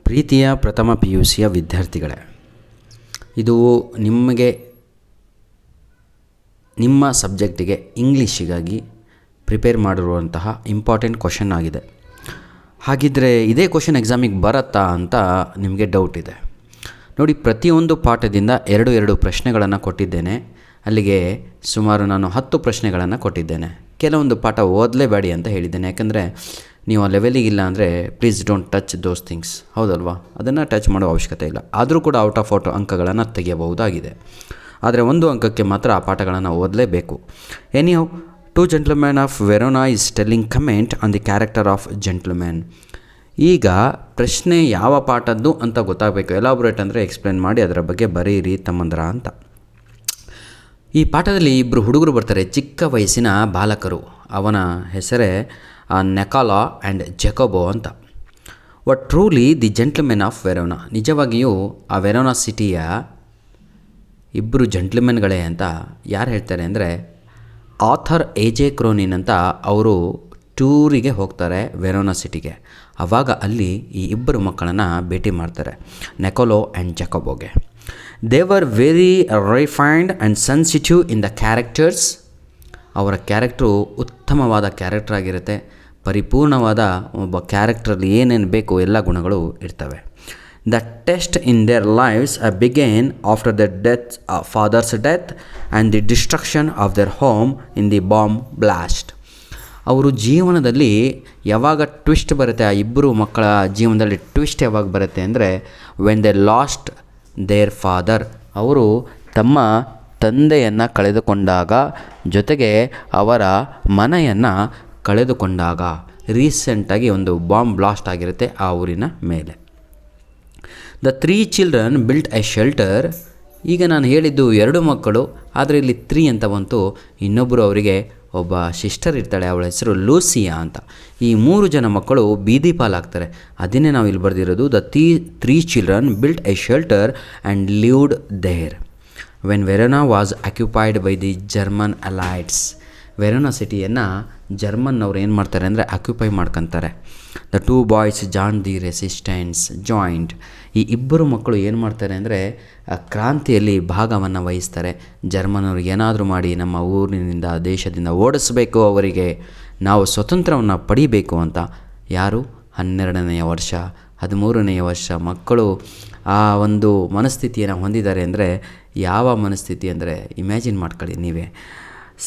ಪ್ರೀತಿಯ ಪ್ರಥಮ P U ಸಿಯ ವಿದ್ಯಾರ್ಥಿಗಳೇ, ಇದು ನಿಮಗೆ ನಿಮ್ಮ ಸಬ್ಜೆಕ್ಟಿಗೆ ಇಂಗ್ಲೀಷಿಗಾಗಿ ಪ್ರಿಪೇರ್ ಮಾಡಿರುವಂತಹ ಇಂಪಾರ್ಟೆಂಟ್ ಕ್ವಶನ್ ಆಗಿದೆ. ಹಾಗಿದ್ದರೆ ಇದೇ ಕ್ವಶನ್ ಎಕ್ಸಾಮಿಗೆ ಬರುತ್ತಾ ಅಂತ ನಿಮಗೆ ಡೌಟ್ ಇದೆ. ನೋಡಿ, ಪ್ರತಿಯೊಂದು ಪಾಠದಿಂದ ಎರಡು ಪ್ರಶ್ನೆಗಳನ್ನು ಕೊಟ್ಟಿದ್ದೇನೆ. ಅಲ್ಲಿಗೆ ಸುಮಾರು ನಾನು 10 ಪ್ರಶ್ನೆಗಳನ್ನು ಕೊಟ್ಟಿದ್ದೇನೆ. ಕೆಲವೊಂದು ಪಾಠ ಓದಲೇಬೇಡಿ ಅಂತ ಹೇಳಿದ್ದೇನೆ. ಯಾಕಂದರೆ ನೀವು ಆ ಲೆವೆಲಿಗಿಲ್ಲ ಅಂದರೆ please don't touch those things, ಹೌದಲ್ವಾ? ಅದನ್ನು ಟಚ್ ಮಾಡೋ ಅವಶ್ಯಕತೆ ಇಲ್ಲ. ಆದರೂ ಕೂಡ ಔಟ್ ಆಫ್ ಅಂಕಗಳನ್ನು ತೆಗೆಯಬಹುದಾಗಿದೆ. ಆದರೆ 1 ಅಂಕಕ್ಕೆ ಮಾತ್ರ ಆ ಪಾಠಗಳನ್ನು ಓದಲೇಬೇಕು. Anyhow, 2 gentlemen of Verona is telling comment on the character of gentlemen. ಈಗ ಪ್ರಶ್ನೆ ಯಾವ ಪಾಠದ್ದು ಅಂತ ಗೊತ್ತಾಗಬೇಕು. ಎಲಾಬ್ರೇಟ್ ಅಂದರೆ ಎಕ್ಸ್ಪ್ಲೇನ್ ಮಾಡಿ ಅದರ ಬಗ್ಗೆ ಬರೀರಿ ತಮ್ಮಂದ್ರ ಅಂತ. ಈ ಪಾಠದಲ್ಲಿ 2 ಹುಡುಗರು ಬರ್ತಾರೆ, ಚಿಕ್ಕ ವಯಸ್ಸಿನ ಬಾಲಕರು. ಅವನ ಹೆಸರೇ ನೆಕಾಲಾ ಆ್ಯಂಡ್ ಜೆಕೋಬೋ ಅಂತ. What truly the gentlemen of Verona. ನಿಜವಾಗಿಯೂ ಆ ವೆರೋನಾ ಸಿಟಿಯ 2 ಜೆಂಟ್ಲ್ಮೆನ್ಗಳೇ ಅಂತ ಯಾರು ಹೇಳ್ತಾರೆ ಅಂದರೆ ಆಥರ್ ಎ.ಜೆ. ಕ್ರೋನಿನ್ ಅಂತ. ಅವರು ಟೂರಿಗೆ ಹೋಗ್ತಾರೆ ವೆರೋನಾ ಸಿಟಿಗೆ. ಆವಾಗ ಅಲ್ಲಿ ಈ 2 ಮಕ್ಕಳನ್ನು ಭೇಟಿ ಮಾಡ್ತಾರೆ, ನೆಕೋಲೋ ಆ್ಯಂಡ್ ಜೆಕೋಬೋಗೆ. They were very refined and sensitive in the characters. ಅವರ ಕ್ಯಾರೆಕ್ಟ್ರು ಉತ್ತಮವಾದ ಕ್ಯಾರೆಕ್ಟರ್ ಆಗಿರುತ್ತೆ. ಪರಿಪೂರ್ಣವಾದ ಒಬ್ಬ ಕ್ಯಾರೆಕ್ಟ್ರಲ್ಲಿ ಏನೇನು ಬೇಕು ಎಲ್ಲ ಗುಣಗಳು ಇರ್ತವೆ. The test in their lives began after the death father's death and the destruction of their home in the bomb blast. ಅವರು ಜೀವನದಲ್ಲಿ ಯಾವಾಗ ಟ್ವಿಸ್ಟ್ ಬರುತ್ತೆ, ಆ 2 ಮಕ್ಕಳ ಜೀವನದಲ್ಲಿ ಟ್ವಿಸ್ಟ್ ಯಾವಾಗ ಬರುತ್ತೆ ಅಂದರೆ when they lost their father. ಅವರು ತಮ್ಮ ತಂದೆಯನ್ನು ಕಳೆದುಕೊಂಡಾಗ, ಜೊತೆಗೆ ಅವರ ಮನೆಯನ್ನು ಕಳೆದುಕೊಂಡಾಗ. ರೀಸೆಂಟಾಗಿ ಒಂದು ಬಾಂಬ್ ಬ್ಲಾಸ್ಟ್ ಆಗಿರುತ್ತೆ ಆ ಊರಿನ ಮೇಲೆ. The 3 children built a shelter. ಈಗ ನಾನು ಹೇಳಿದ್ದು 2 ಮಕ್ಕಳು, ಆದರೆ ಇಲ್ಲಿ 3 ಅಂತ ಬಂತು. ಇನ್ನೊಬ್ಬರು ಅವರಿಗೆ ಒಬ್ಬ ಸಿಸ್ಟರ್ ಇರ್ತಾಳೆ, ಅವಳ ಹೆಸರು ಲೂಸಿಯಾ ಅಂತ. ಈ 3 ಜನ ಮಕ್ಕಳು ಬೀದಿ ಪಾಲಾಗ್ತಾರೆ. ಅದನ್ನೇ ನಾವು ಇಲ್ಲಿ ಬರೆದಿರೋದು. The 3 children built a shelter and lived there when Verona was occupied by the German allieds. Verona ಸಿಟಿಯನ್ನು ಜರ್ಮನ್ನವ್ರು ಏನು ಮಾಡ್ತಾರೆ ಅಂದರೆ ಆಕ್ಯುಪೈ ಮಾಡ್ಕೊತಾರೆ. The 2 boys join the resistance joint. ಈ 2 ಮಕ್ಕಳು ಏನು ಮಾಡ್ತಾರೆ ಅಂದರೆ ಕ್ರಾಂತಿಯಲ್ಲಿ ಭಾಗವನ್ನು ವಹಿಸ್ತಾರೆ. ಜರ್ಮನವ್ರಿಗೆ ಏನಾದರೂ ಮಾಡಿ ನಮ್ಮ ಊರಿನಿಂದ, ದೇಶದಿಂದ ಓಡಿಸಬೇಕು, ಅವರಿಗೆ ನಾವು ಸ್ವತಂತ್ರವನ್ನು ಪಡಿಬೇಕು ಅಂತ. ಯಾರು? 12ನೇ ವರ್ಷ, 13ನೇ ವರ್ಷ ಮಕ್ಕಳು ಆ ಒಂದು ಮನಸ್ಥಿತಿಯನ್ನು ಹೊಂದಿದ್ದಾರೆ. ಅಂದರೆ ಯಾವ ಮನಸ್ಥಿತಿ ಅಂದರೆ ಇಮ್ಯಾಜಿನ್ ಮಾಡ್ಕೊಳ್ಳಿ ನೀವೇ.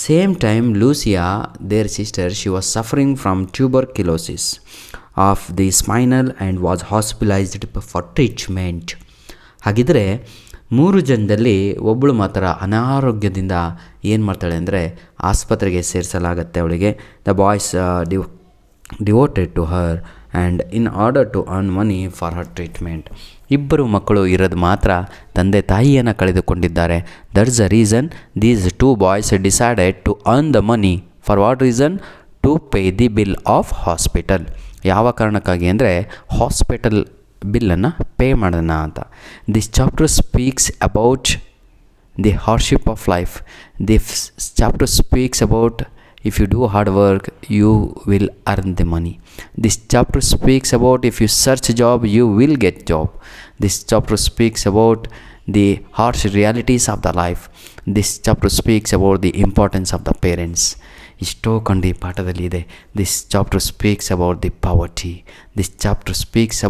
Same time Lucia, their sister, she was suffering from tuberculosis of the spinal and was hospitalised for treatment. ಹಾಗಿದ್ದರೆ 3 ಜನದಲ್ಲಿ ಒಬ್ಬಳು ಮಾತ್ರ ಅನಾರೋಗ್ಯದಿಂದ ಏನು ಮಾಡ್ತಾಳೆ ಅಂದರೆ ಆಸ್ಪತ್ರೆಗೆ ಸೇರಿಸಲಾಗತ್ತೆ ಅವಳಿಗೆ. The boys devoted to her and in order to earn money for her treatment. 2 ಮಕ್ಕಳು ಇರೋದು ಮಾತ್ರ ತಂದೆ ತಾಯಿಯನ್ನು ಕಳೆದುಕೊಂಡಿದ್ದಾರೆ. That's the reason these 2 boys decided to earn the money. For what reason? To pay the bill of hospital. ಯಾವ ಕಾರಣಕ್ಕಾಗಿ ಅಂದರೆ hospital ಬಿಲ್ಲನ್ನು ಪೇ ಮಾಡೋಣ ಅಂತ. This chapter speaks about the hardship of life. This chapter speaks about if you do hard work you will earn the money. This chapter speaks about if you search job you will get job. This chapter speaks about the harsh realities of the life. This chapter speaks about the importance of the parents. ಇಷ್ಟೋ ಕಂಡು ಈ ಪಾಠದಲ್ಲಿ ಇದೆ. This chapter speaks about the poverty. This chapter speaks about